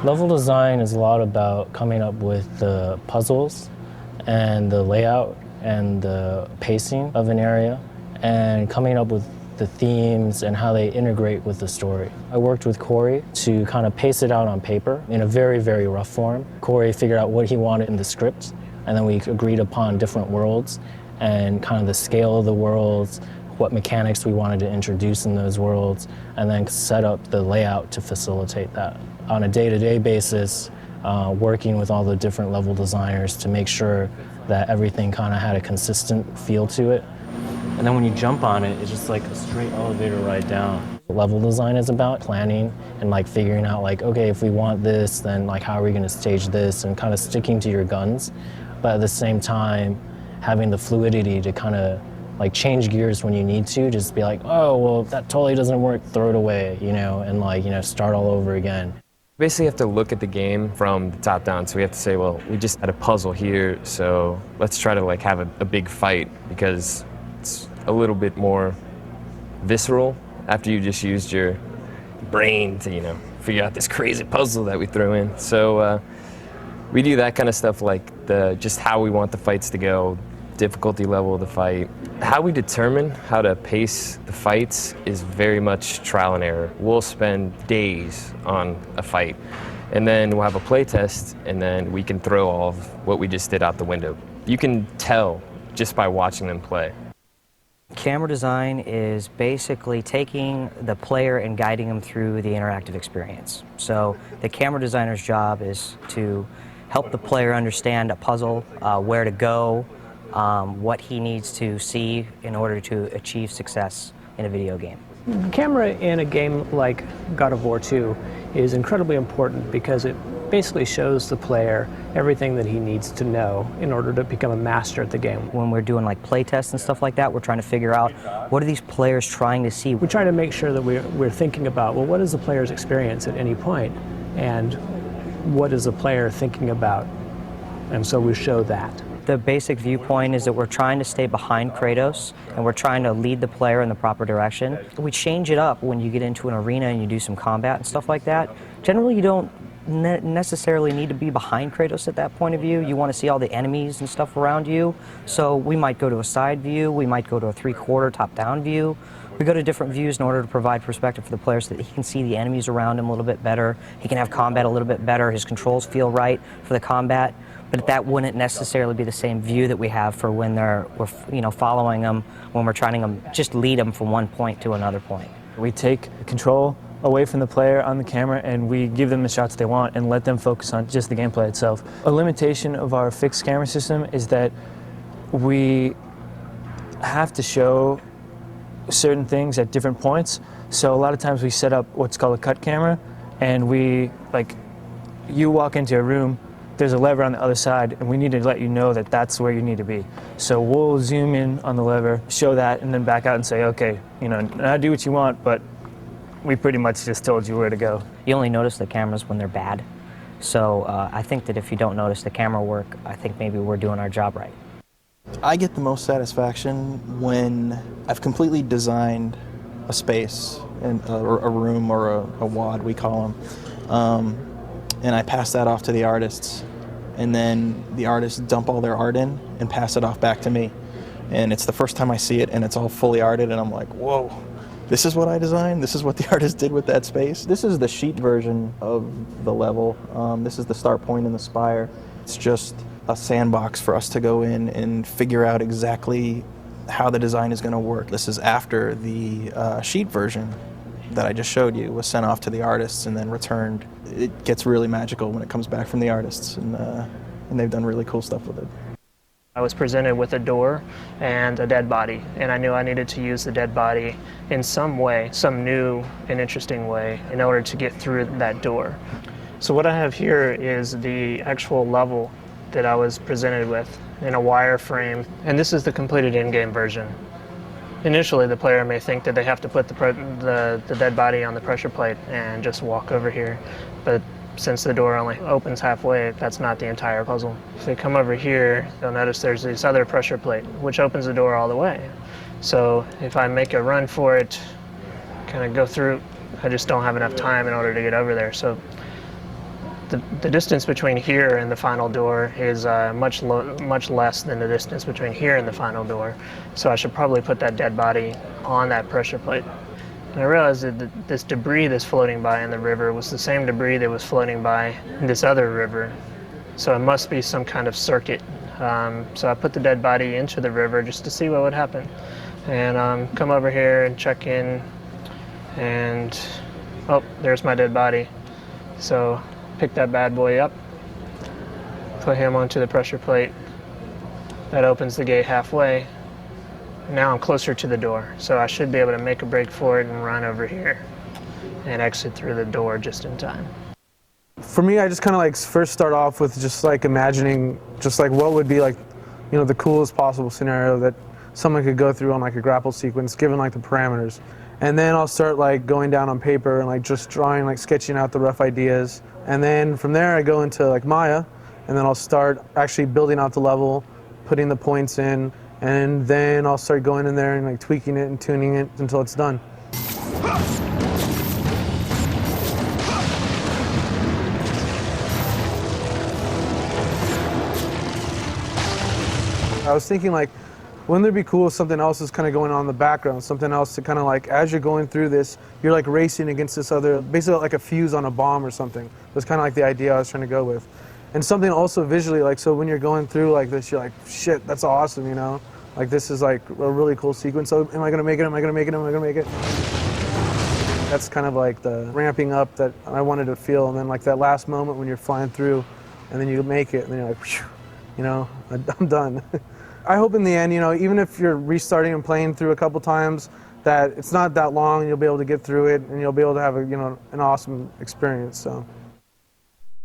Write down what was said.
Level design is a lot about coming up with the puzzles and the layout and the pacing of an area and coming up with the themes and how they integrate with the story. I worked with Corey to kind of pace it out on paper in a very, very rough form. Corey figured out what he wanted in the script, and then we agreed upon different worlds and kind of the scale of the worlds, what mechanics we wanted to introduce in those worlds, and then set up the layout to facilitate that. On a day-to-day basis, working with all the different level designers to make sure that everything kind of had a consistent feel to it. And then when you jump on it, it's just like a straight elevator ride down. Level design is about planning and like figuring out like, okay, if we want this, then like how are we going to stage this, and kind of sticking to your guns, but at the same time having the fluidity to kind of like change gears when you need to, just be like, oh, well, that totally doesn't work, throw it away, you know, and like, you know, start all over again. Basically have to look at the game from the top down. So we have to say, well, we just had a puzzle here, so let's try to like have a big fight, because it's a little bit more visceral after you just used your brain to, you know, figure out this crazy puzzle that we throw in. So we do that kind of stuff, like just how we want the fights to go, difficulty level of the fight. How we determine how to pace the fights is very much trial and error. We'll spend days on a fight, and then we'll have a play test, and then we can throw all of what we just did out the window. You can tell just by watching them play. Camera design is basically taking the player and guiding them through the interactive experience. So the camera designer's job is to help the player understand a puzzle, where to go, what he needs to see in order to achieve success in a video game. Camera in a game like God of War 2 is incredibly important because it basically shows the player everything that he needs to know in order to become a master at the game. When we're doing like play tests and stuff like that, we're trying to figure out what are these players trying to see. We try to make sure that we're thinking about, well, what is the player's experience at any point, and what is the player thinking about, and so we show that. The basic viewpoint is that we're trying to stay behind Kratos, and we're trying to lead the player in the proper direction. We change it up when you get into an arena and you do some combat and stuff like that. Generally, you don't necessarily need to be behind Kratos at that point of view. You want to see all the enemies and stuff around you. So we might go to a side view, we might go to a three-quarter top-down view. We go to different views in order to provide perspective for the player so that he can see the enemies around him a little bit better. He can have combat a little bit better. His controls feel right for the combat. But that wouldn't necessarily be the same view that we have for when we're following them, when we're trying to just lead them from one point to another point. We take control away from the player on the camera, and we give them the shots they want and let them focus on just the gameplay itself. A limitation of our fixed camera system is that we have to show certain things at different points. So a lot of times we set up what's called a cut camera, and you walk into a room, there's a lever on the other side, and we need to let you know that that's where you need to be. So we'll zoom in on the lever, show that, and then back out and say, okay, now do what you want, but we pretty much just told you where to go. You only notice the cameras when they're bad. So I think that if you don't notice the camera work, I think maybe we're doing our job right. I get the most satisfaction when I've completely designed a space, and a room or a WAD, we call them. And I pass that off to the artists, and then the artists dump all their art in and pass it off back to me. And it's the first time I see it, and it's all fully arted, and I'm like, whoa, this is what I designed? This is what the artist did with that space? This is the sheet version of the level. This is the start point and the spire. It's just a sandbox for us to go in and figure out exactly how the design is going to work. This is after the sheet version that I just showed you was sent off to the artists and then returned. It gets really magical when it comes back from the artists, and they've done really cool stuff with it. I was presented with a door and a dead body, and I knew I needed to use the dead body in some way, some new and interesting way, in order to get through that door. So what I have here is the actual level that I was presented with in a wireframe, and this is the completed in-game version. Initially, the player may think that they have to put the dead body on the pressure plate and just walk over here, but since the door only opens halfway, that's not the entire puzzle. If they come over here, you'll notice there's this other pressure plate, which opens the door all the way. So if I make a run for it, kind of go through, I just don't have enough time in order to get over there. So the distance between here and the final door is much less than the distance between here and the final door. So I should probably put that dead body on that pressure plate. And I realized that this debris that's floating by in the river was the same debris that was floating by in this other river. So it must be some kind of circuit. So I put the dead body into the river just to see what would happen. And come over here and check in, and oh, there's my dead body. So pick that bad boy up, put him onto the pressure plate. That opens the gate halfway. Now I'm closer to the door, so I should be able to make a break for it and run over here and exit through the door just in time. For me, I just kind of like first start off with just like imagining just like what would be like, you know, the coolest possible scenario that someone could go through on like a grapple sequence given like the parameters. And then I'll start like going down on paper and like just drawing, like sketching out the rough ideas. And then from there I go into like Maya, and then I'll start actually building out the level, putting the points in, and then I'll start going in there and like tweaking it and tuning it until it's done. I was thinking like, wouldn't it be cool if something else is kind of going on in the background, something else to kind of like, as you're going through this, you're like racing against this other, basically like a fuse on a bomb or something. That's kind of like the idea I was trying to go with. And something also visually, like, so when you're going through like this, you're like, shit, that's awesome, you know? Like this is like a really cool sequence. So am I gonna make it, am I gonna make it, am I gonna make it? That's kind of like the ramping up that I wanted to feel. And then like that last moment when you're flying through and then you make it and then you're like, whew, you know, I'm done. I hope in the end, you know, even if you're restarting and playing through a couple times, that it's not that long and you'll be able to get through it and you'll be able to have a, you know, an awesome experience. So.